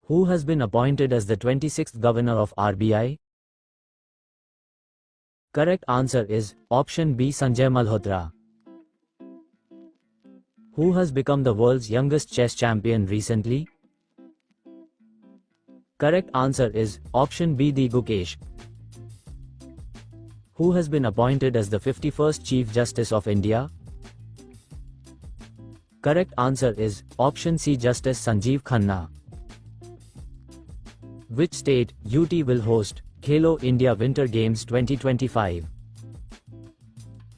Who has been appointed as the 26th governor of RBI? Correct answer is option B, Sanjay Malhotra. Who has become the world's youngest chess champion recently? Correct answer is option B, D. Gukesh. Who has been appointed as the 51st Chief Justice of India? Correct answer is option C, Justice Sanjeev Khanna. Which state, UT, will host Khelo India Winter Games 2025?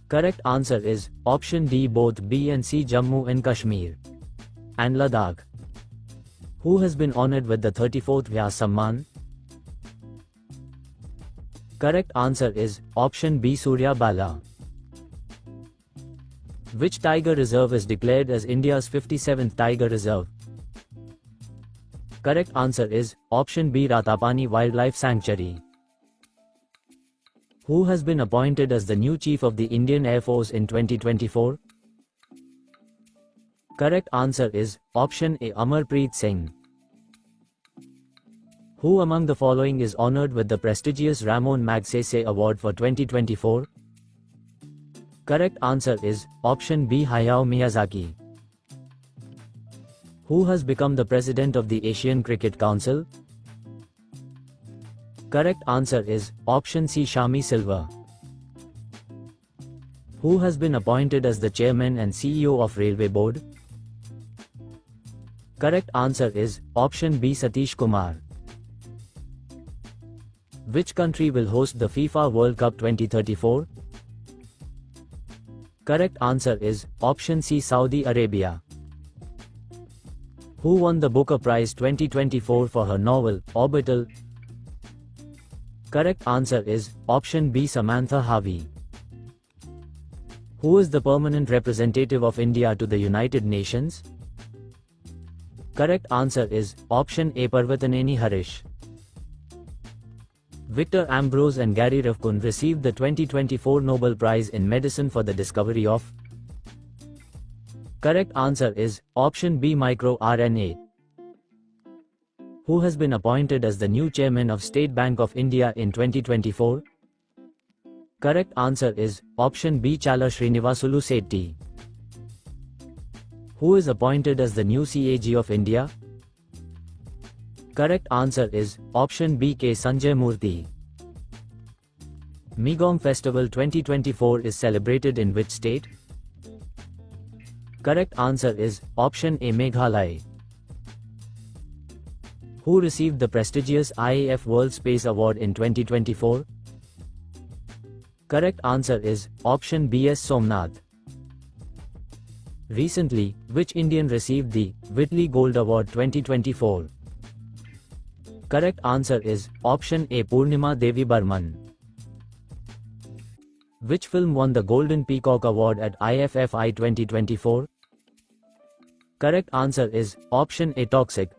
Correct answer is option D, both B and C, Jammu and Kashmir and Ladakh. Who has been honored with the 34th Vyas Samman? Correct answer is option B, Surya Bala. Which tiger reserve is declared as India's 57th tiger reserve? Correct answer is option B, Ratapani Wildlife Sanctuary. Who has been appointed as the new Chief of the Indian Air Force in 2024? Correct answer is option A, Amarpreet Singh. Who among the following is honored with the prestigious Ramon Magsaysay Award for 2024? Correct answer is option B, Hayao Miyazaki. Who has become the president of the Asian Cricket Council? Correct answer is option C, Shami Silva. Who has been appointed as the chairman and CEO of Railway Board? Correct answer is option B, Satish Kumar. Which country will host the FIFA World Cup 2034? Correct answer is option C, Saudi Arabia. Who won the Booker Prize 2024 for her novel, Orbital? Correct answer is option B, Samantha Harvey. Who is the permanent representative of India to the United Nations? Correct answer is option A, Parvataneni Harish. Victor Ambrose and Gary Ruvkun received the 2024 Nobel Prize in Medicine for the discovery of? Correct answer is option B, microRNA. Who has been appointed as the new chairman of State Bank of India in 2024? Correct answer is option B, Chala Srinivasulu Setty. Who is appointed as the new CAG of India? Correct answer is option B, K. Sanjay Murthy. Migom Festival 2024 is celebrated in which state? Correct answer is option A, Meghalaya. Who received the prestigious IAF World Space Award in 2024? Correct answer is option B, S. Somnath. Recently, which Indian received the Whitley Gold Award 2024? Correct answer is option A, Purnima Devi Burman. Which film won the Golden Peacock Award at IFFI 2024? Correct answer is option A, Toxic.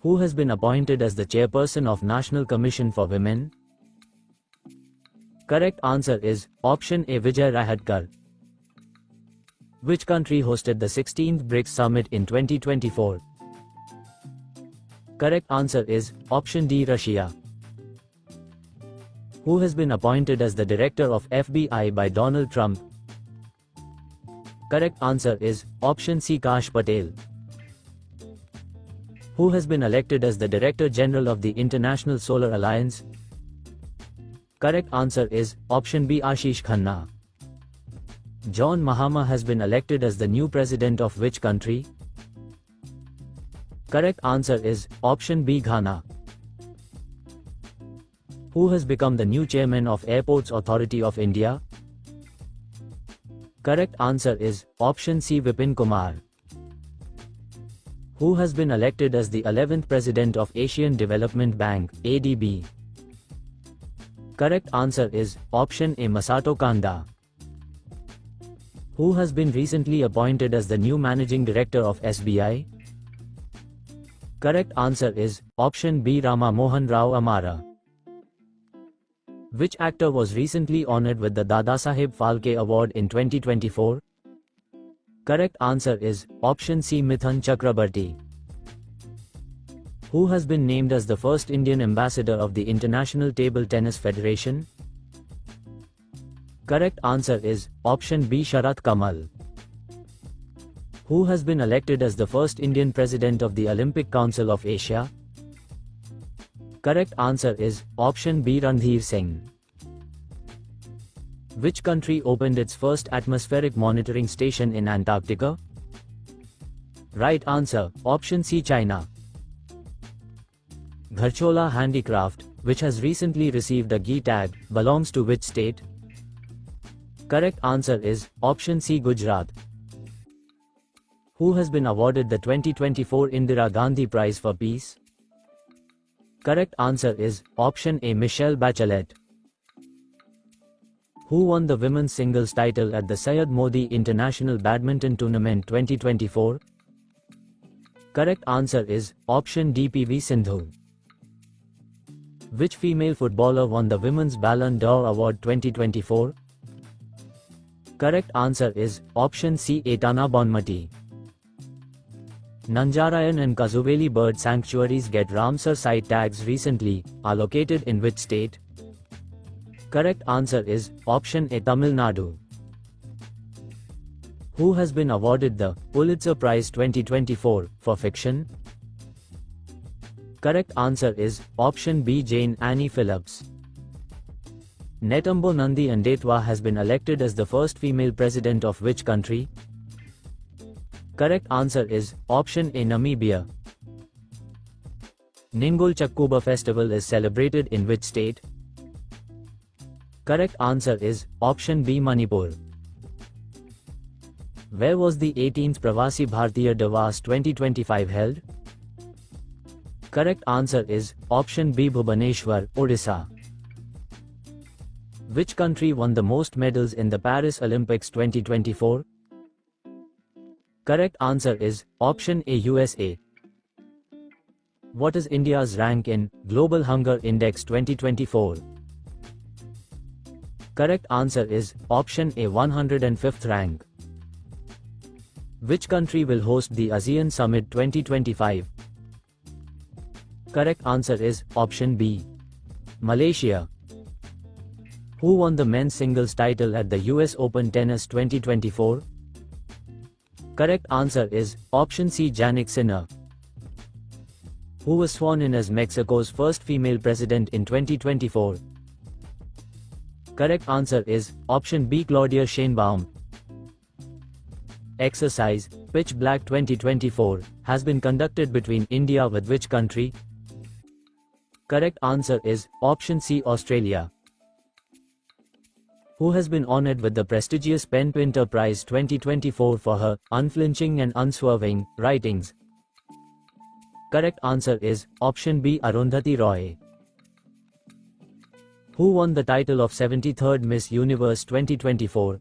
Who has been appointed as the chairperson of National Commission for Women? Correct answer is option A, Vijay Rahatkar. Which country hosted the 16th BRICS Summit in 2024? Correct answer is option D, Russia. Who has been appointed as the director of FBI by Donald Trump? Correct answer is option C, Kash Patel. Who has been elected as the Director General of the International Solar Alliance? Correct answer is option B, Ashish Khanna. John Mahama has been elected as the new president of which country? Correct answer is option B, Ghana. Who has become the new chairman of Airports Authority of India? Correct answer is option C, Vipin Kumar. Who has been elected as the 11th president of Asian Development Bank, ADB? Correct answer is option A, Masato Kanda. Who has been recently appointed as the new managing director of SBI? Correct answer is option B, Rama Mohan Rao Amara. Which actor was recently honored with the Dadasaheb Phalke Award in 2024? Correct answer is option C, Mithun Chakrabarti. Who has been named as the first Indian ambassador of the International Table Tennis Federation? Correct answer is option B, Sharat Kamal. Who has been elected as the first Indian president of the Olympic Council of Asia? Correct answer is option B, Randhir Singh. Which country opened its first atmospheric monitoring station in Antarctica? Right answer, option C, China. Gharchola Handicraft, which has recently received a GI tag, belongs to which state? Correct answer is option C, Gujarat. Who has been awarded the 2024 Indira Gandhi Prize for Peace? Correct answer is option A, Michelle Bachelet. Who won the women's singles title at the Syed Modi International Badminton Tournament 2024? Correct answer is option D, PV Sindhu. Which female footballer won the Women's Ballon d'Or Award 2024? Correct answer is option C, Etana Bonmati. Nanjarayan and Kazuveli bird sanctuaries get Ramsar site tags recently, are located in which state? Correct answer is option A, Tamil Nadu. Who has been awarded the Pulitzer Prize 2024 for fiction? Correct answer is option B, Jane Annie Phillips. Netumbo Nandi Ndaitwah has been elected as the first female president of which country? Correct answer is option A, Namibia. Ningol Chakkuba festival is celebrated in which state? Correct answer is option B, Manipur. Where was the 18th Pravasi Bharatiya Divas 2025 held? Correct answer is option B, Bhubaneswar, Odisha. Which country won the most medals in the Paris Olympics 2024? Correct answer is option A, USA. What is India's rank in Global Hunger Index 2024? Correct answer is option A, 105th rank. Which country will host the ASEAN Summit 2025? Correct answer is option B, Malaysia. Who won the men's singles title at the US Open Tennis 2024? Correct answer is option C, Jannik Sinner. Who was sworn in as Mexico's first female president in 2024? Correct answer is option B, Claudia Sheinbaum. Exercise Pitch Black 2024 has been conducted between India with which country? Correct answer is option C, Australia. Who has been honored with the prestigious Pen Pinter Prize 2024 for her unflinching and unswerving writings? Correct answer is option B, Arundhati Roy. Who won the title of 73rd Miss Universe 2024?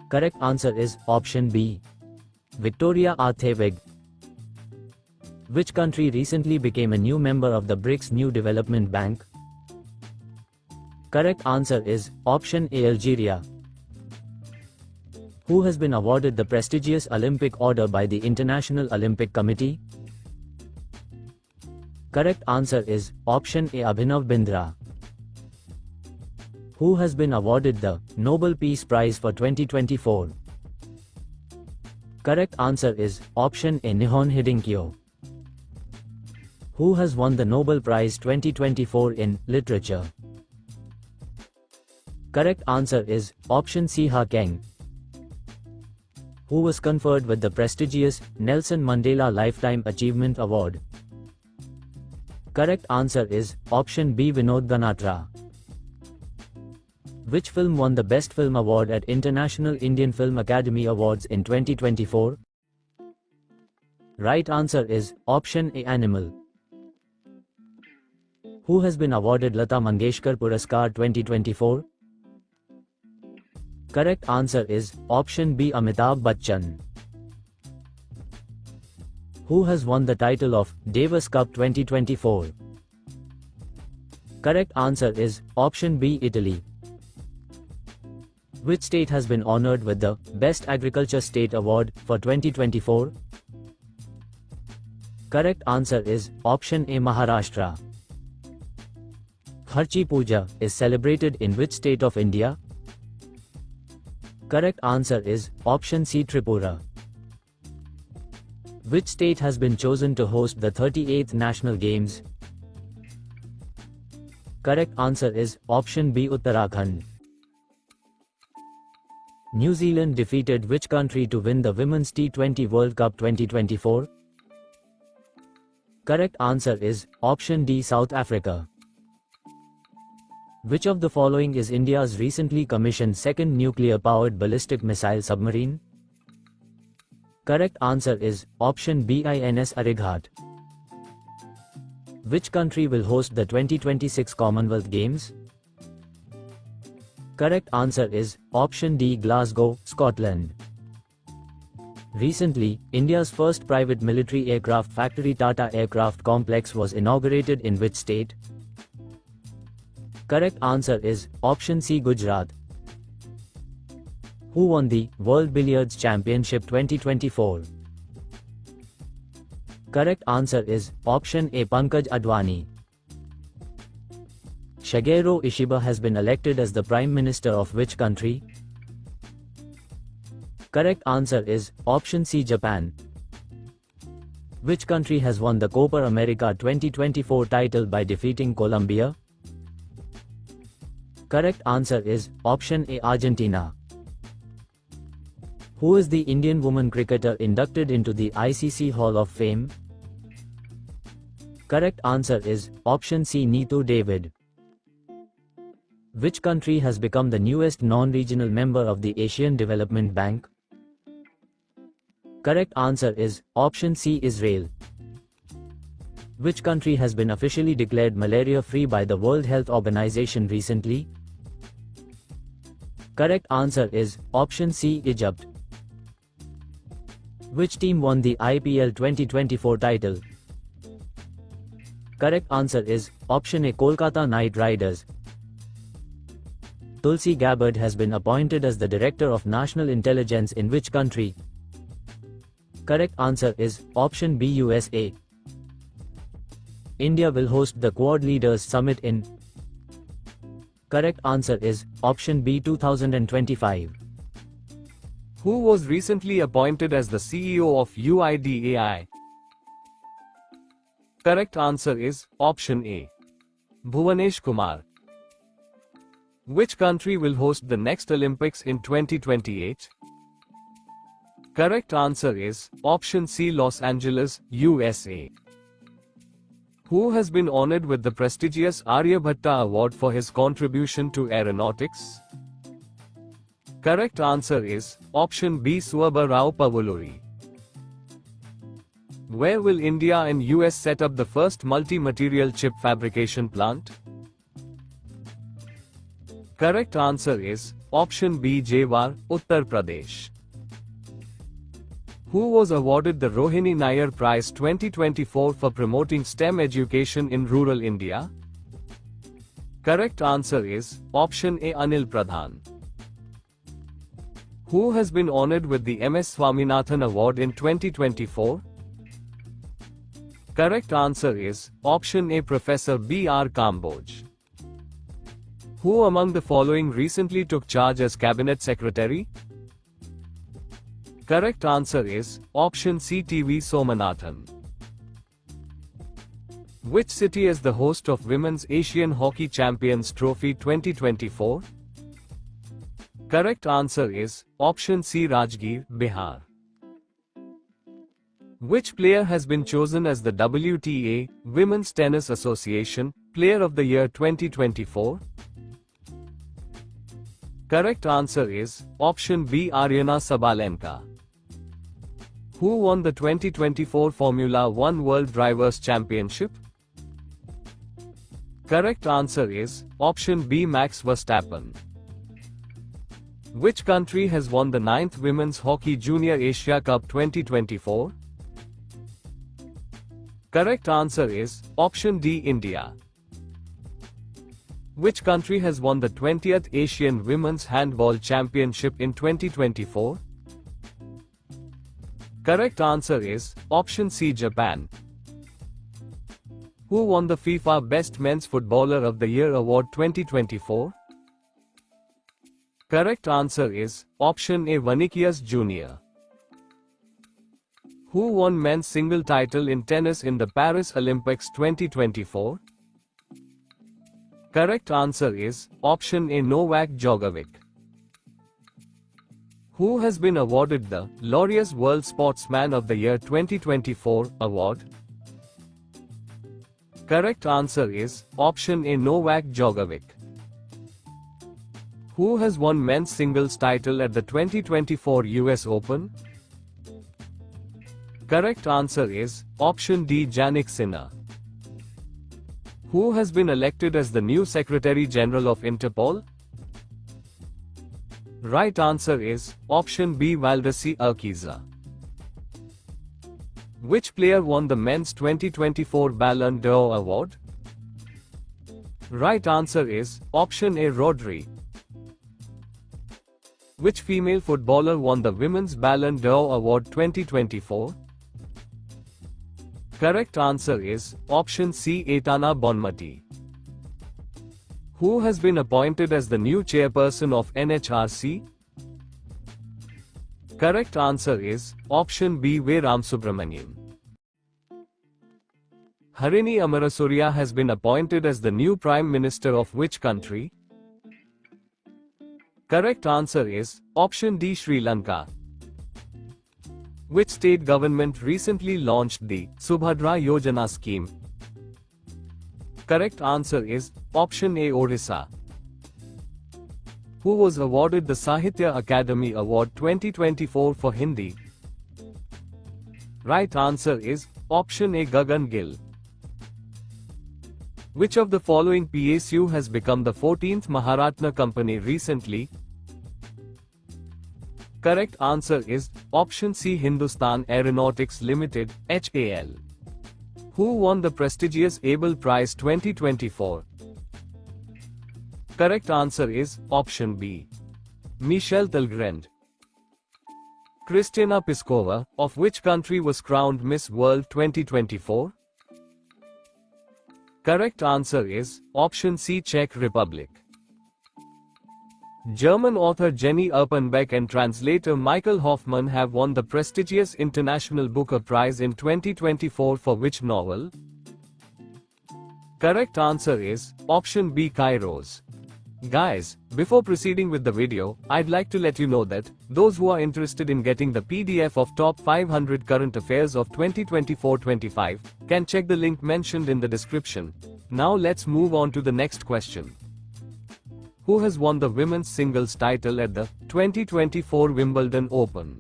Correct answer is option B, Victoria Arthevig. Which country recently became a new member of the BRICS New Development Bank? Correct answer is option A, Algeria. Who has been awarded the prestigious Olympic Order by the International Olympic Committee? Correct answer is option A, Abhinav Bindra. Who has been awarded the Nobel Peace Prize for 2024? Correct answer is option A, Nihon Hidenkyo. Who has won the Nobel Prize 2024 in Literature? Correct answer is option C, Ha Keng. Who was conferred with the prestigious Nelson Mandela Lifetime Achievement Award? Correct answer is option B, Vinod Ganatra. Which film won the Best Film Award at International Indian Film Academy Awards in 2024? Right answer is option A, Animal. Who has been awarded Lata Mangeshkar Puraskar 2024? Correct answer is option B, Amitabh Bachchan. Who has won the title of Davis Cup 2024? Correct answer is option B, Italy. Which state has been honored with the Best Agriculture State Award for 2024? Correct answer is option A, Maharashtra. Kharchi Puja is celebrated in which state of India? Correct answer is option C, Tripura. Which state has been chosen to host the 38th National Games? Correct answer is option B, Uttarakhand. New Zealand defeated which country to win the Women's T20 World Cup 2024? Correct answer is option D, South Africa. Which of the following is India's recently commissioned second nuclear-powered ballistic missile submarine? Correct answer is option B, INS Arighat. Which country will host the 2026 Commonwealth Games? Correct answer is option D, Glasgow, Scotland. Recently, India's first private military aircraft factory, Tata Aircraft Complex, was inaugurated in which state? Correct answer is option C, Gujarat. Who won the World Billiards Championship 2024? Correct answer is option A, Pankaj Advani. Shigeru Ishiba has been elected as the Prime Minister of which country? Correct answer is option C, Japan. Which country has won the Copa America 2024 title by defeating Colombia? Correct answer is option A, Argentina. Who is the Indian woman cricketer inducted into the ICC Hall of Fame? Correct answer is option C, Neetu David. Which country has become the newest non-regional member of the Asian Development Bank? Correct answer is option C, Israel. Which country has been officially declared malaria-free by the World Health Organization recently? Correct answer is option C, Egypt. Which team won the IPL 2024 title? Correct answer is option A, Kolkata Knight Riders. Tulsi Gabbard has been appointed as the Director of National Intelligence in which country? Correct answer is option B, USA. India will host the Quad Leaders Summit in? Correct answer is option B, 2025. Who was recently appointed as the CEO of UIDAI? Correct answer is option A, Bhuvanesh Kumar. Which country will host the next Olympics in 2028? Correct answer is option C, Los Angeles, USA. Who has been honored with the prestigious Aryabhatta Award for his contribution to aeronautics? Correct answer is option B, Swabha Rao Pavuluri. Where will India and US set up the first multi-material chip fabrication plant? Correct answer is option B, Jewar, Uttar Pradesh. Who was awarded the Rohini Nayar Prize 2024 for promoting STEM education in rural India? Correct answer is option A, Anil Pradhan. Who has been honored with the MS Swaminathan Award in 2024? Correct answer is option A, Professor B.R. Kamboj. Who among the following recently took charge as Cabinet Secretary? Correct answer is option C, TV Somanathan. Which city is the host of Women's Asian Hockey Champions Trophy 2024? Correct answer is option C, Rajgir, Bihar. Which player has been chosen as the WTA, Women's Tennis Association, Player of the Year 2024? Correct answer is option B, Aryna Sabalenka. Who won the 2024 Formula One World Drivers' Championship? Correct answer is option B, Max Verstappen. Which country has won the 9th Women's Hockey Junior Asia Cup 2024? Correct answer is option D, India. Which country has won the 20th Asian Women's Handball Championship in 2024? Correct answer is option C, Japan. Who won the FIFA Best Men's Footballer of the Year Award 2024? Correct answer is option A, Vinicius Jr. Who won men's single title in tennis in the Paris Olympics 2024? Correct answer is option A, Novak Djokovic. Who has been awarded the Laureus World Sportsman of the Year 2024 award? Correct answer is option A, Novak Djokovic. Who has won men's singles title at the 2024 US Open? Correct answer is option D, Jannik Sinner. Who has been elected as the new Secretary General of Interpol? Right answer is option B, Valdeci Urquiza. Which player won the men's 2024 Ballon d'Or award? Right answer is option A, Rodri. Which female footballer won the women's Ballon d'Or award 2024? Correct answer is option C, Aitana Bonmati. Who has been appointed as the new chairperson of NHRC? Correct answer is option B, V. Ramasubramanian. Harini Amarasuriya has been appointed as the new Prime Minister of which country? Correct answer is option D, Sri Lanka. Which state government recently launched the Subhadra Yojana scheme? Correct answer is option A, Odisha. Who was awarded the Sahitya Akademi Award 2024 for Hindi? Right answer is option A, Gagan Gill. Which of the following PSU has become the 14th Maharatna company recently? Correct answer is option C, Hindustan Aeronautics Limited, HAL. Who won the prestigious Abel Prize 2024? Correct answer is option B, Michel Talleyrand. Kristina Piskova, of which country was crowned Miss World 2024? Correct answer is option C, Czech Republic. German author Jenny Erpenbeck and translator Michael Hoffman have won the prestigious International Booker Prize in 2024 for which novel? Correct answer is option B, Kairos. Guys, before proceeding with the video, I'd like to let you know that those who are interested in getting the PDF of Top 500 Current Affairs of 2024-25 can check the link mentioned in the description. Now let's move on to the next question. Who has won the women's singles title at the 2024 Wimbledon Open?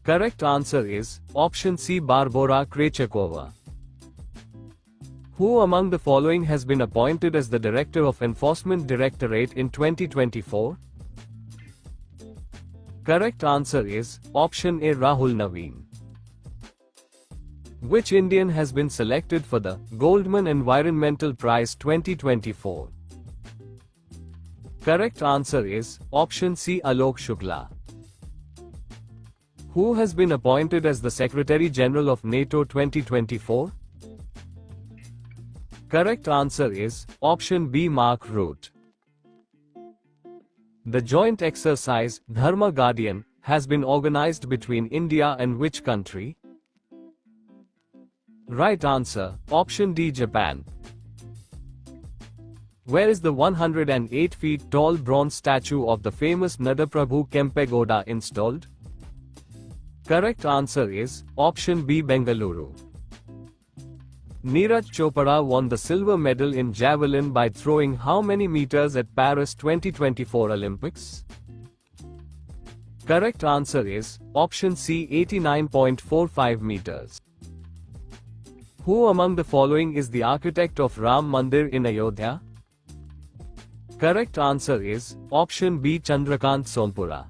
Correct answer is option C, Barbora Krejcikova. Who among the following has been appointed as the Director of Enforcement Directorate in 2024? Correct answer is option A, Rahul Naveen. Which Indian has been selected for the Goldman Environmental Prize 2024? Correct answer is option C, Alok Shukla. Who has been appointed as the Secretary General of NATO 2024? Correct answer is option B, Mark Rutte. The joint exercise, Dharma Guardian, has been organized between India and which country? Right answer, option D, Japan. Where is the 108 feet tall bronze statue of the famous Nadaprabhu Kempegowda installed? Correct answer is option B, Bengaluru. Neeraj Chopra won the silver medal in javelin by throwing how many meters at Paris 2024 Olympics? Correct answer is option C, 89.45 meters. Who among the following is the architect of Ram Mandir in Ayodhya? Correct answer is option B, Chandrakant Sompura.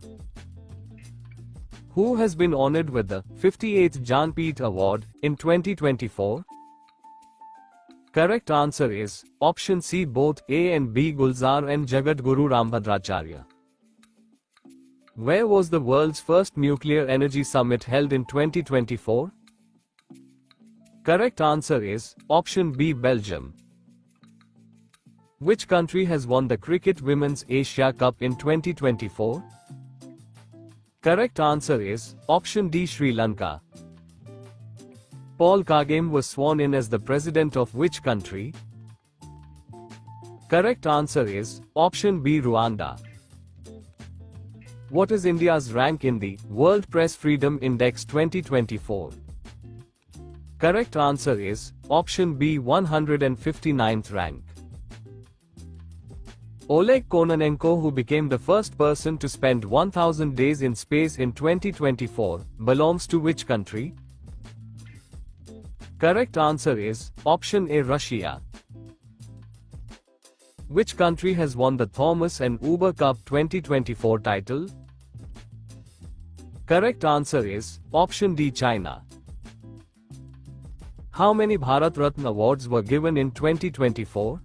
Who has been honored with the 58th Jnanpith Award in 2024? Correct answer is option C, both A and B, Gulzar and Jagadguru Rambhadracharya. Where was the world's first nuclear energy summit held in 2024? Correct answer is option B, Belgium. Which country has won the Cricket Women's Asia Cup in 2024? Correct answer is option D, Sri Lanka. Paul Kagame was sworn in as the president of which country? Correct answer is option B, Rwanda. What is India's rank in the World Press Freedom Index 2024? Correct answer is option B, 159th rank. Oleg Kononenko, who became the first person to spend 1000 days in space in 2024, belongs to which country? Correct answer is option A, Russia. Which country has won the Thomas and Uber Cup 2024 title? Correct answer is option D, China. How many Bharat Ratna awards were given in 2024?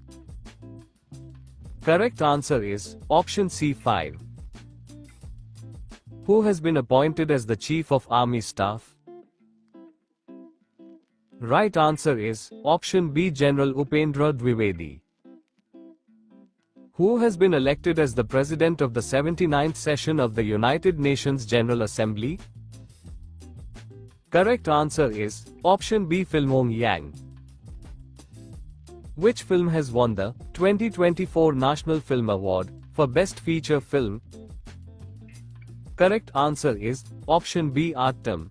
Correct answer is option C, 5. Who has been appointed as the Chief of Army Staff? Right answer is option B, General Upendra Dwivedi. Who has been elected as the President of the 79th session of the United Nations General Assembly? Correct answer is option B, Filmong Yang. Which film has won the 2024 National Film Award for Best Feature Film? Correct answer is option B, Aattam.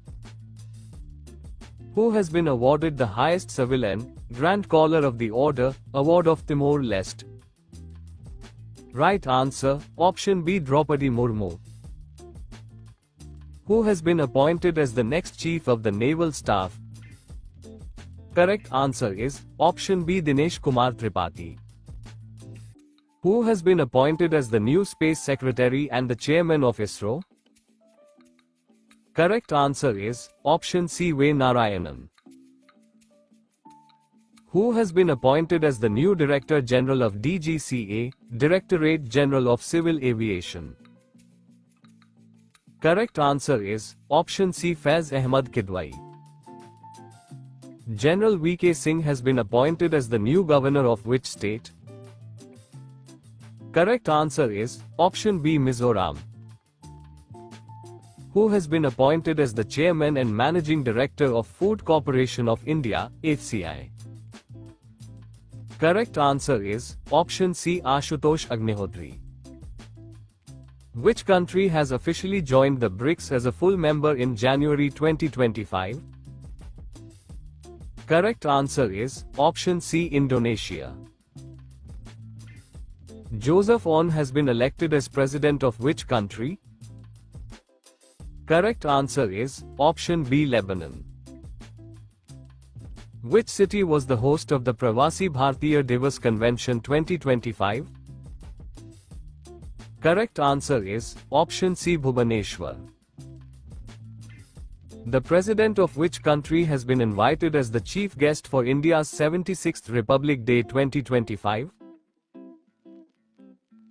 Who has been awarded the highest civilian Grand Collar of the Order, Award of Timor-Leste? Right answer, option B, Draupadi Murmu. Who has been appointed as the next Chief of the Naval Staff? Correct answer is option B, Dinesh Kumar Tripathi. Who has been appointed as the new Space Secretary and the Chairman of ISRO? Correct answer is option C, V. Narayanan. Who has been appointed as the new Director General of DGCA, Directorate General of Civil Aviation? Correct answer is option C, Faiz Ahmad Kidwai. General V.K. Singh has been appointed as the new Governor of which state? Correct answer is option B, Mizoram. Who has been appointed as the Chairman and Managing Director of Food Corporation of India, FCI? Correct answer is option C, Ashutosh Agnihotri. Which country has officially joined the BRICS as a full member in January 2025? Correct answer is option C, Indonesia. Joseph Aoun has been elected as president of which country? Correct answer is option B, Lebanon. Which city was the host of the Pravasi Bharatiya Divas Convention 2025? Correct answer is option C, Bhubaneswar. The President of which country has been invited as the chief guest for India's 76th Republic Day 2025?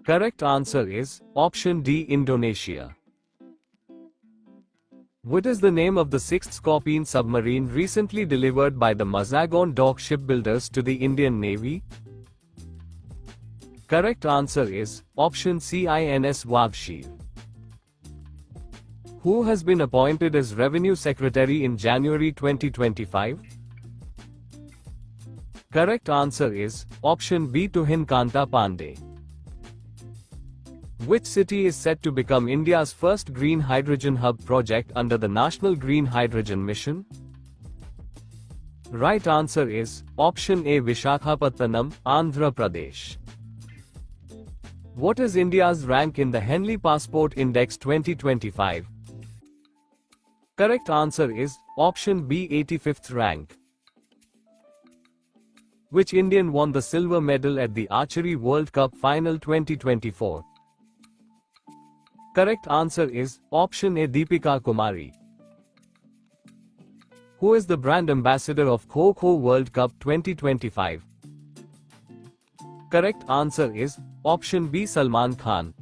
Correct answer is option D, Indonesia. What is the name of the sixth Scorpene submarine recently delivered by the Mazagon Dock Shipbuilders to the Indian Navy? Correct answer is option C, INS Wagshir. Who has been appointed as Revenue Secretary in January 2025? Correct answer is option B, Tuhin Kanta Pandey. Which city is set to become India's first green hydrogen hub project under the National Green Hydrogen Mission? Right answer is option A, Vishakhapatnam, Andhra Pradesh. What is India's rank in the Henley Passport Index 2025? Correct answer is option B, 85th rank. Which Indian won the silver medal at the Archery World Cup Final 2024? Correct answer is option A, Deepika Kumari. Who is the brand ambassador of Kho Kho World Cup 2025? Correct answer is option B, Salman Khan.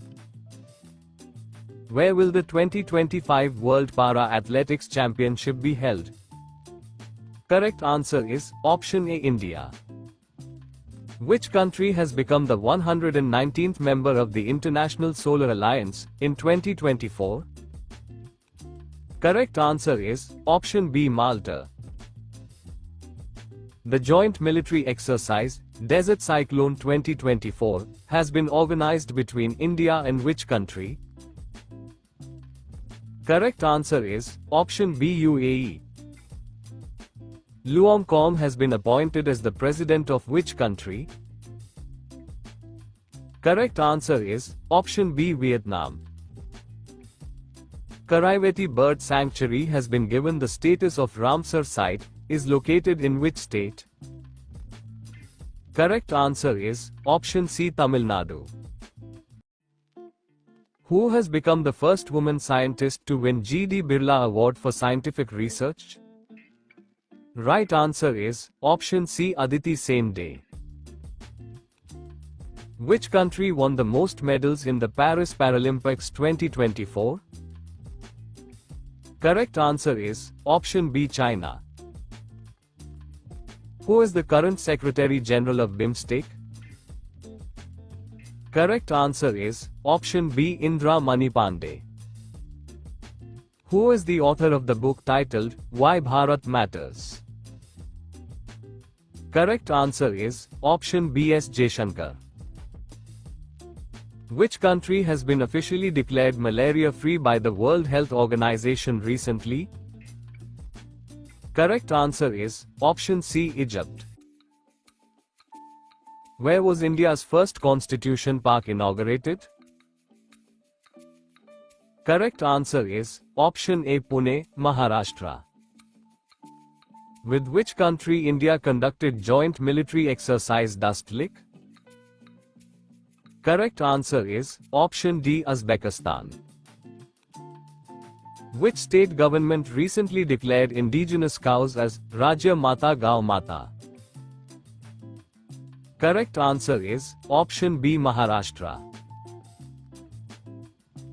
Where will the 2025 World Para Athletics Championship be held? Correct answer is option A, India. Which country has become the 119th member of the International Solar Alliance in 2024? Correct answer is option B, Malta. The joint military exercise, Desert Cyclone 2024, has been organized between India and which country? Correct answer is option B, UAE. Luong Kom has been appointed as the president of which country? Correct answer is option B, Vietnam. Karaivati Bird Sanctuary has been given the status of Ramsar Site, is located in which state? Correct answer is option C, Tamil Nadu. Who has become the first woman scientist to win G.D. Birla Award for Scientific Research? Right answer is option C, Aditi Sen Day. Which country won the most medals in the Paris Paralympics 2024? Correct answer is option B, China. Who is the current Secretary General of BIMSTEC? Correct answer is option B, Indra Manipande. Who is the author of the book titled Why Bharat Matters? Correct answer is option B, S. Jaishankar. Which country has been officially declared malaria-free by the World Health Organization recently? Correct answer is option C, Egypt. Where was India's first Constitution Park inaugurated? Correct answer is option A, Pune, Maharashtra. With which country India conducted joint military exercise Dustlik? Correct answer is option D, Uzbekistan. Which state government recently declared indigenous cows as Rajya Mata Gau Mata? Correct answer is option B, Maharashtra.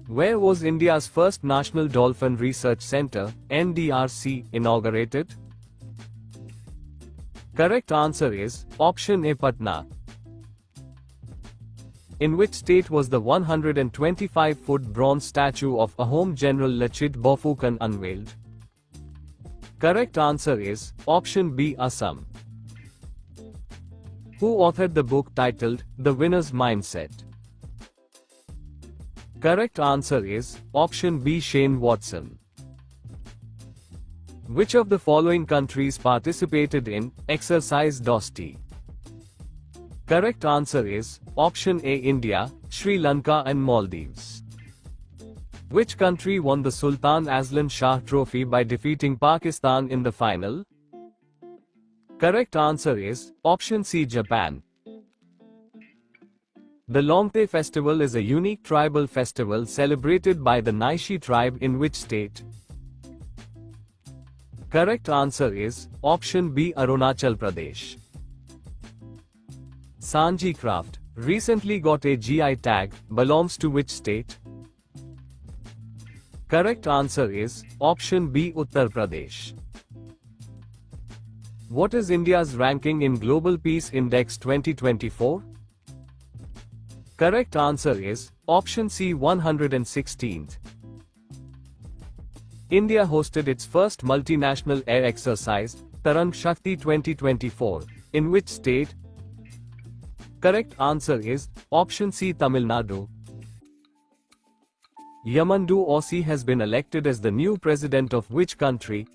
Where was India's first National Dolphin Research Centre, NDRC, inaugurated? Correct answer is option A, Patna. In which state was the 125-foot bronze statue of Ahom General Lachit Borphukan unveiled? Correct answer is option B, Assam. Who authored the book titled The Winner's Mindset? Correct answer is option B, Shane Watson. Which of the following countries participated in Exercise Dosti? Correct answer is option A, India, Sri Lanka and Maldives. Which country won the Sultan Azlan Shah Trophy by defeating Pakistan in the final? Correct answer is option C, Japan. The Longte festival is a unique tribal festival celebrated by the Naishi tribe in which state? Correct answer is option B, Arunachal Pradesh. Sanji craft, recently got a GI tag, belongs to which state? Correct answer is option B, Uttar Pradesh. What is India's ranking in Global Peace Index 2024? Correct answer is option C, 116th. India hosted its first multinational air exercise, Tarang Shakti 2024, in which state? Correct answer is option C, Tamil Nadu. Yamandu Ossi has been elected as the new president of which country?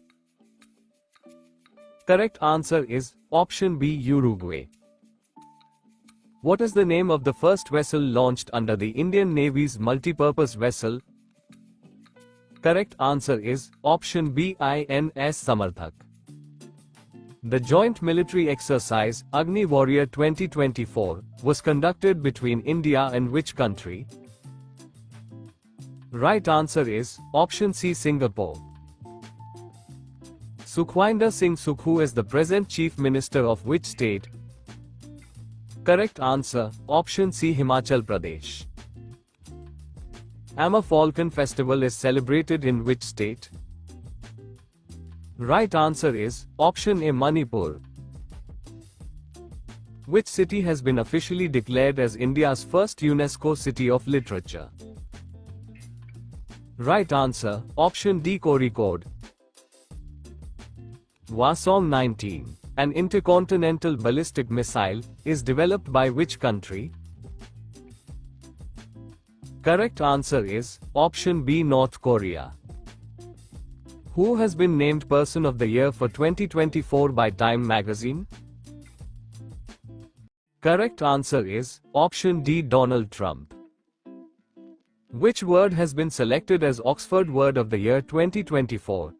Correct answer is option B, Uruguay. What is the name of the first vessel launched under the Indian Navy's multipurpose vessel? Correct answer is option B, INS Samarthak. The joint military exercise, Agni Warrior 2024, was conducted between India and which country? Right answer is option C, Singapore. Sukhwinder Singh Sukhu is the present Chief Minister of which state? Correct answer, option C, Himachal Pradesh. Amma Falcon Festival is celebrated in which state? Right answer is option A, Manipur. Which city has been officially declared as India's first UNESCO City of Literature? Right answer, option D, Kozhikode. Hwasong 19, an intercontinental ballistic missile, is developed by which country? Correct answer is option B, North Korea. Who has been named Person of the Year for 2024 by Time magazine? Correct answer is option D, Donald Trump. Which word has been selected as Oxford Word of the Year 2024?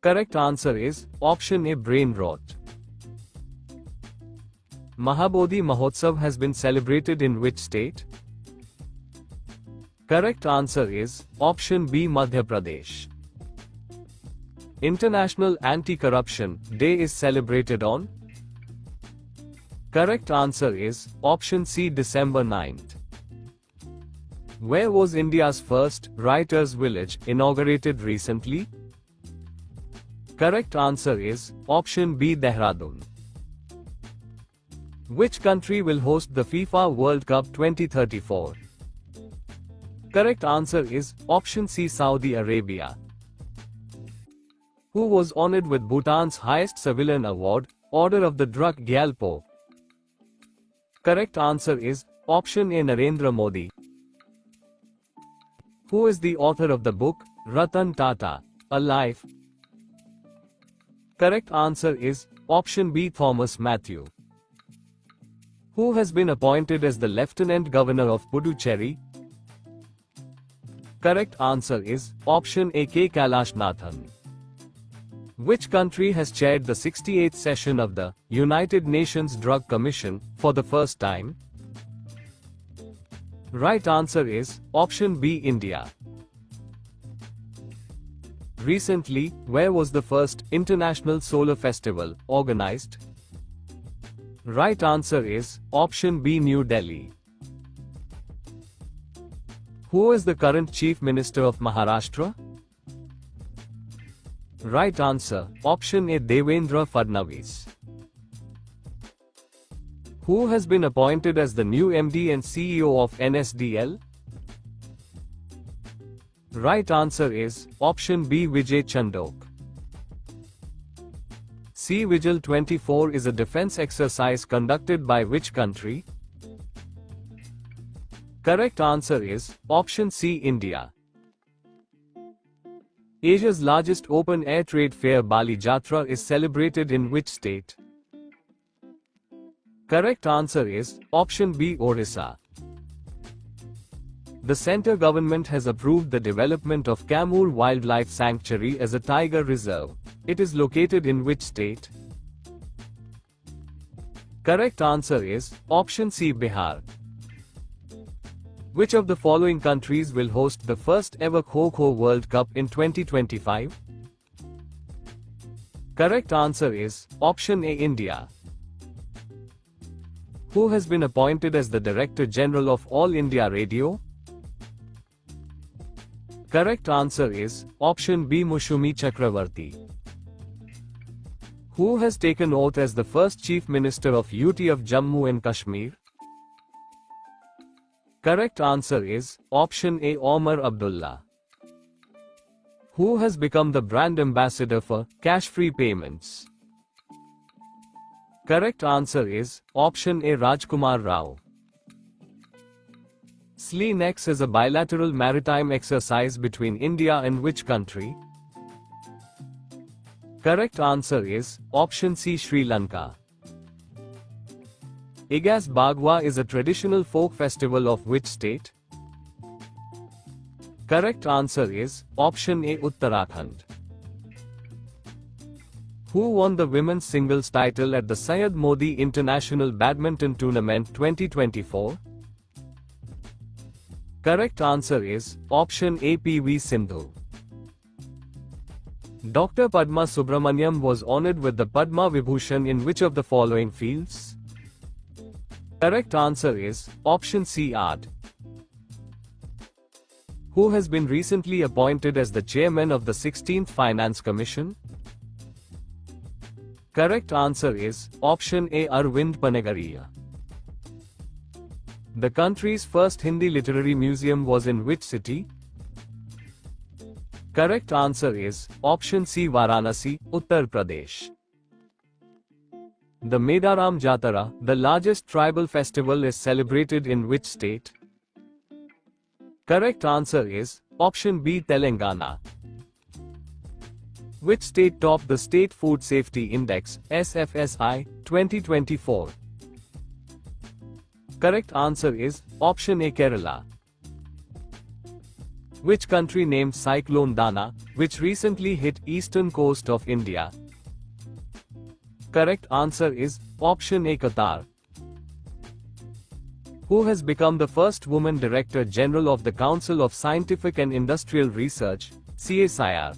Correct answer is option A, brain rot. Mahabodhi Mahotsav has been celebrated in which state? Correct answer is option B, Madhya Pradesh. International Anti-Corruption Day is celebrated on? Correct answer is option C, December 9th. Where was India's first writers' village inaugurated recently? Correct answer is option B, Dehradun. Which country will host the FIFA World Cup 2034? Correct answer is option C, Saudi Arabia. Who was honored with Bhutan's highest civilian award, Order of the Druk Gyalpo? Correct answer is option A, Narendra Modi. Who is the author of the book Ratan Tata, A Life? Correct answer is option B, Thomas Matthew. Who has been appointed as the Lieutenant Governor of Puducherry? Correct answer is option A, K. Kalashnathan. Which country has chaired the 68th session of the United Nations Drug Commission for the first time? Right answer is option B, India. Recently, where was the first International Solar Festival organized? Right answer is option B, New Delhi. Who is the current Chief Minister of Maharashtra? Right answer, option A, Devendra Fadnavis. Who has been appointed as the new MD and CEO of NSDL? Right answer is option B, Vijay Chandok. Sea Vigil 24 is a defense exercise conducted by which country? Correct answer is option C, India. Asia's largest open-air trade fair Bali Jatra is celebrated in which state? Correct answer is option B, Orissa. The centre government has approved the development of Camur Wildlife Sanctuary as a tiger reserve. It is located in which state? Correct answer is option C, Bihar. Which of the following countries will host the first ever Kho-Kho World Cup in 2025? Correct answer is option A, India. Who has been appointed as the Director General of All India Radio? Correct answer is option B, Mushumi Chakravarti. Who has taken oath as the first Chief Minister of UT of Jammu and Kashmir? Correct answer is option A, Omar Abdullah. Who has become the brand ambassador for cash-free payments? Correct answer is option A, Rajkumar Rao. SLENEX is a bilateral maritime exercise between India and which country? Correct answer is option C, Sri Lanka. Igas Bagwa is a traditional folk festival of which state? Correct answer is option A, Uttarakhand. Who won the women's singles title at the Syed Modi International Badminton Tournament 2024? Correct answer is option A, PV Sindhu. Dr. Padma Subramaniam was honored with the Padma Vibhushan in which of the following fields? Correct answer is option C, art. Who has been recently appointed as the chairman of the 16th Finance Commission? Correct answer is option A, Arvind Panagariya. The country's first Hindi literary museum was in which city? Correct answer is option C, Varanasi, Uttar Pradesh. The Medaram Jatara, the largest tribal festival, is celebrated in which state? Correct answer is option B, Telangana. Which state topped the State Food Safety Index, SFSI, 2024? Correct answer is option A, Kerala. Which country named Cyclone Dana, which recently hit eastern coast of India? Correct answer is option A, Qatar. Who has become the first woman Director General of the Council of Scientific and Industrial Research, CSIR?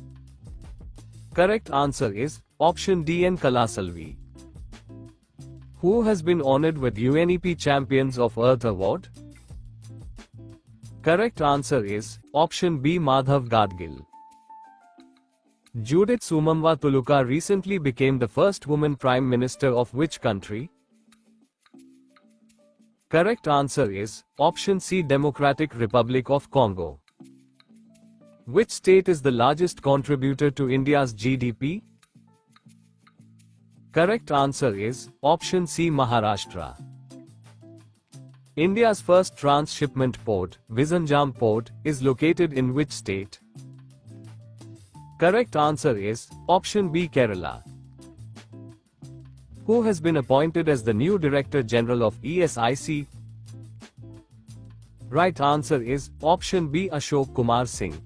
Correct answer is option D, N. Kalasalvi. Who has been honored with UNEP Champions of Earth Award? Correct answer is option B, Madhav Gadgil. Judith Sumamwa Tuluka recently became the first woman Prime Minister of which country? Correct answer is option C, Democratic Republic of Congo. Which state is the largest contributor to India's GDP? Correct answer is option C, Maharashtra. India's first transshipment port, Vizhinjam Port, is located in which state? Correct answer is option B, Kerala. Who has been appointed as the new Director General of ESIC? Right answer is option B, Ashok Kumar Singh.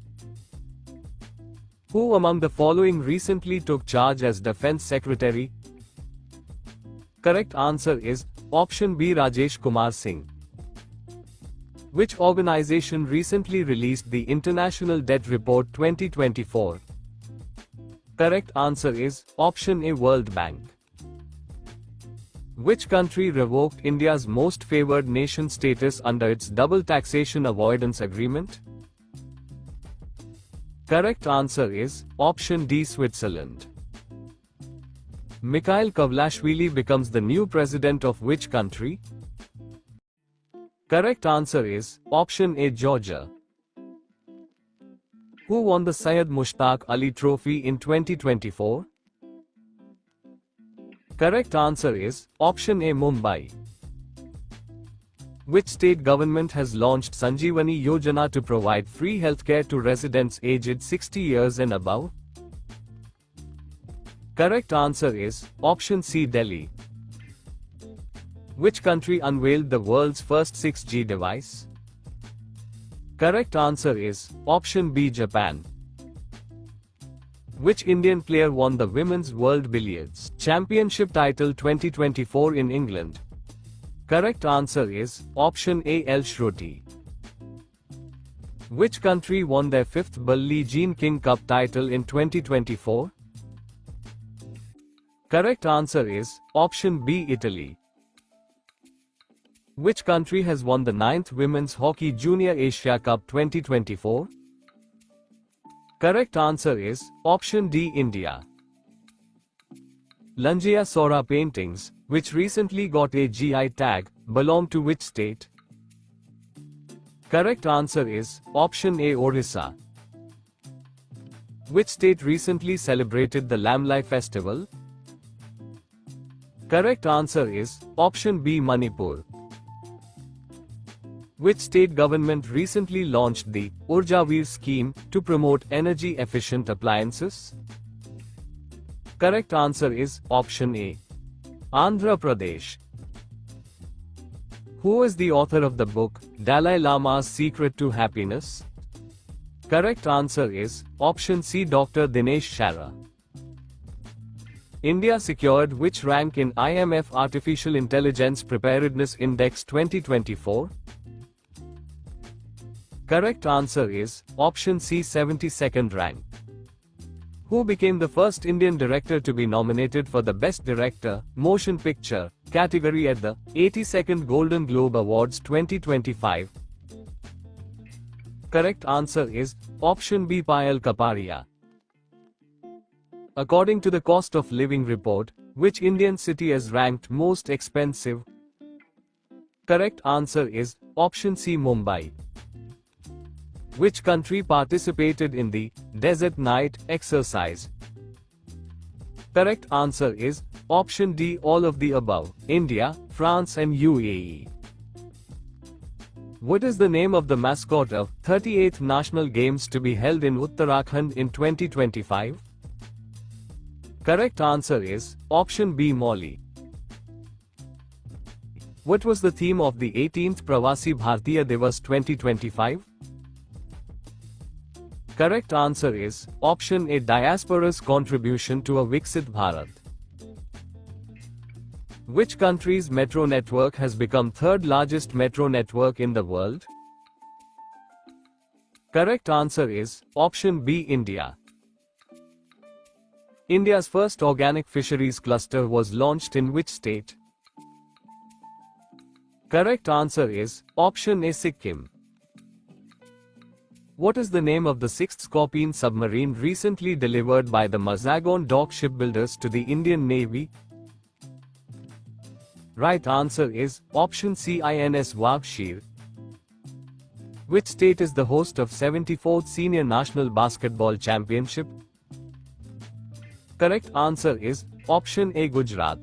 Who among the following recently took charge as Defense Secretary? Correct answer is option B, Rajesh Kumar Singh. Which organization recently released the International Debt Report 2024? Correct answer is option A, World Bank. Which country revoked India's most favored nation status under its double taxation avoidance agreement? Correct answer is option D, Switzerland. Mikhail Kavlashvili becomes the new president of which country? Correct answer is option A, Georgia. Who won the Syed Mushtaq Ali Trophy in 2024? Correct answer is option A, Mumbai. Which state government has launched Sanjeevani Yojana to provide free healthcare to residents aged 60 years and above? Correct answer is option C, Delhi. Which country unveiled the world's first 6G device? Correct answer is option B, Japan. Which Indian player won the Women's World Billiards Championship title 2024 in England? Correct answer is option A, El Shruti. Which country won their 5th Billie Jean King Cup title in 2024? Correct answer is option B, Italy. Which country has won the 9th Women's Hockey Junior Asia Cup 2024? Correct answer is option D, India. Lanjia Sora paintings, which recently got a GI tag, belong to which state? Correct answer is option A, Orissa. Which state recently celebrated the Lamlai festival? Correct answer is option B, Manipur. Which state government recently launched the Urjaveer scheme to promote energy-efficient appliances? Correct answer is option A, Andhra Pradesh. Who is the author of the book Dalai Lama's Secret to Happiness? Correct answer is option C, Dr. Dinesh Shara. India secured which rank in IMF Artificial Intelligence Preparedness Index 2024? Correct answer is option C, 72nd rank. Who became the first Indian director to be nominated for the Best Director, Motion Picture, category at the 82nd Golden Globe Awards 2025? Correct answer is option B, Payal Kapadia. According to the cost of living report, which Indian city is ranked most expensive? Correct answer is option C, Mumbai. Which country participated in the Desert Night exercise? Correct answer is option D, all of the above, India, France and UAE. What is the name of the mascot of 38th National Games to be held in Uttarakhand in 2025? Correct answer is option B, Molly. What was the theme of the 18th Pravasi Bhartiya Divas 2025? Correct answer is option A, Diaspora's contribution to a Viksit Bharat. Which country's metro network has become third largest metro network in the world? Correct answer is option B, India. India's first organic fisheries cluster was launched in which state? Correct answer is option A, Sikkim. What is the name of the sixth Scorpene submarine recently delivered by the Mazagon Dock shipbuilders to the Indian Navy? Right answer is option C, INS Wagshir. Which state is the host of 74th Senior National Basketball Championship? Correct answer is option A, Gujarat.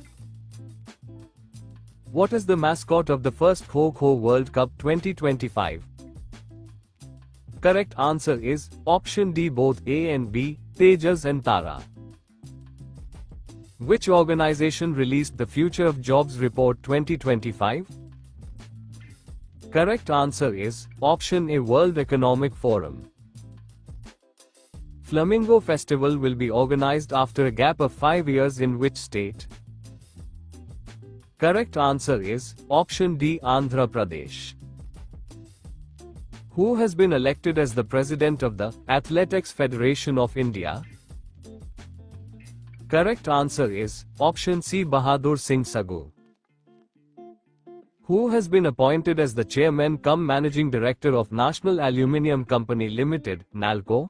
What is the mascot of the first Kho-Kho World Cup 2025? Correct answer is option D, both A and B, Tejas and Tara. Which organization released the Future of Jobs Report 2025? Correct answer is option A, World Economic Forum. Flamingo Festival will be organized after a gap of 5 years in which state? Correct answer is option D, Andhra Pradesh. Who has been elected as the president of the Athletics Federation of India? Correct answer is option C, Bahadur Singh Sagu. Who has been appointed as the chairman cum managing director of National Aluminium Company Limited, NALCO?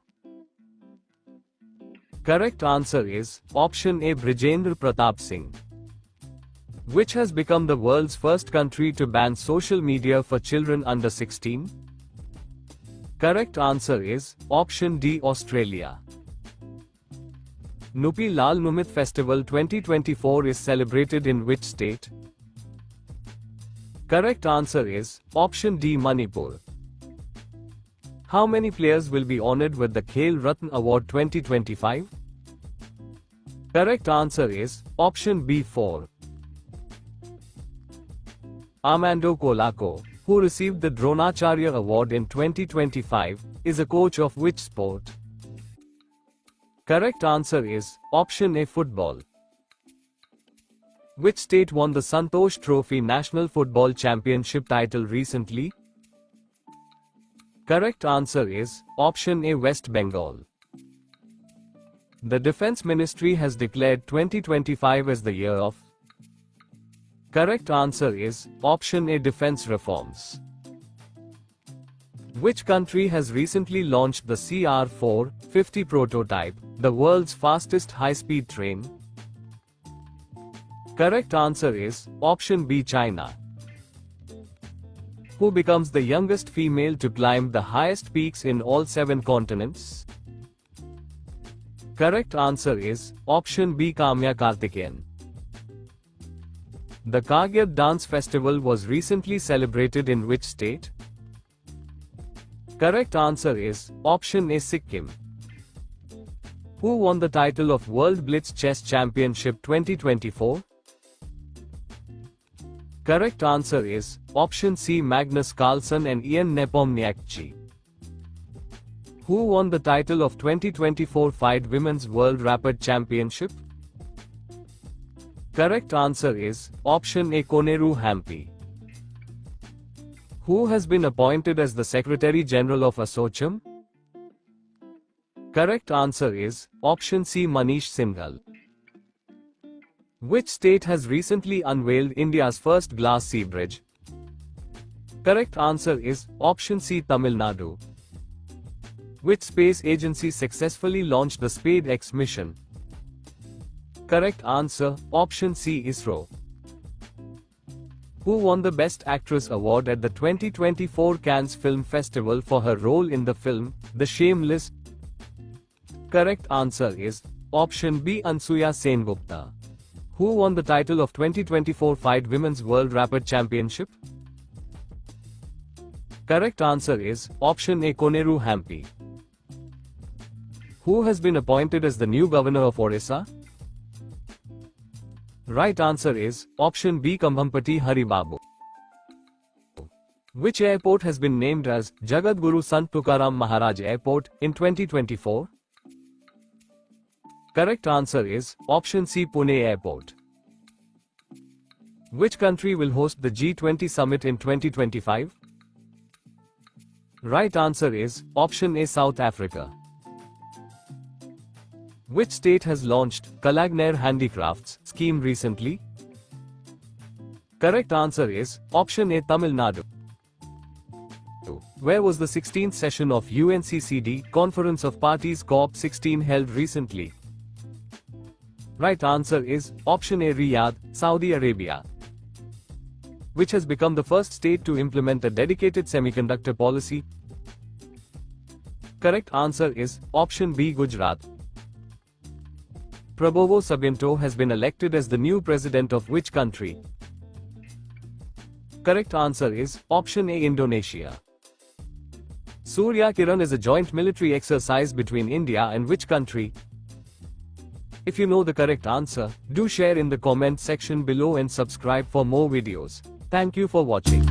Correct answer is option A, Brijendra Pratap Singh. Which has become the world's first country to ban social media for children under 16? Correct answer is option D, Australia. Nupi Lal Numit Festival 2024 is celebrated in which state? Correct answer is option D, Manipur. How many players will be honored with the Khel Ratna Award 2025? Correct answer is option B, 4. Armando Colaco, who received the Dronacharya Award in 2025, is a coach of which sport? Correct answer is option A, football. Which state won the Santosh Trophy National Football Championship title recently? Correct answer is option A, West Bengal. The Defense Ministry has declared 2025 as the year of. Correct answer is option A, defense reforms. Which country has recently launched the CR450 prototype, the world's fastest high-speed train? Correct answer is option B, China. Who becomes the youngest female to climb the highest peaks in all 7 continents? Correct answer is option B, Kamya Karthikeyan. The Kargyat Dance Festival was recently celebrated in which state? Correct answer is option A, Sikkim. Who won the title of World Blitz Chess Championship 2024? Correct answer is option C, Magnus Carlsen and Ian Nepomniachtchi. Who won the title of 2024 FIDE Women's World Rapid Championship? Correct answer is option A, Koneru Hampi. Who has been appointed as the Secretary General of ASSOCHAM? Correct answer is option C, Manish Singhal. Which state has recently unveiled India's first glass sea bridge? Correct answer is option C, Tamil Nadu. Which space agency successfully launched the SpaceX mission? Correct answer, option C, ISRO. Who won the Best Actress award at the 2024 Cannes Film Festival for her role in the film, The Shameless? Correct answer is option B, Ansuya Sengupta. Who won the title of 2024 FIDE Women's World Rapid Championship? Correct answer is option A, Koneru Hampi. Who has been appointed as the new governor of Orissa? Right answer is option B, Kambhampati Haribabu. Which airport has been named as Jagadguru Sant Tukaram Maharaj Airport in 2024? Correct answer is option C, Pune Airport. Which country will host the G20 summit in 2025? Right answer is option A, South Africa. Which state has launched Kalagner Handicrafts scheme recently? Correct answer is option A, Tamil Nadu. Where was the 16th session of UNCCD Conference of Parties COP16 held recently? Right answer is option A, Riyadh, Saudi Arabia. Which has become the first state to implement a dedicated semiconductor policy? Correct answer is option B, Gujarat. Prabowo Subianto has been elected as the new president of which country? Correct answer is option A, Indonesia. Surya Kiran is a joint military exercise between India and which country? If you know the correct answer, do share in the comment section below and subscribe for more videos. Thank you for watching.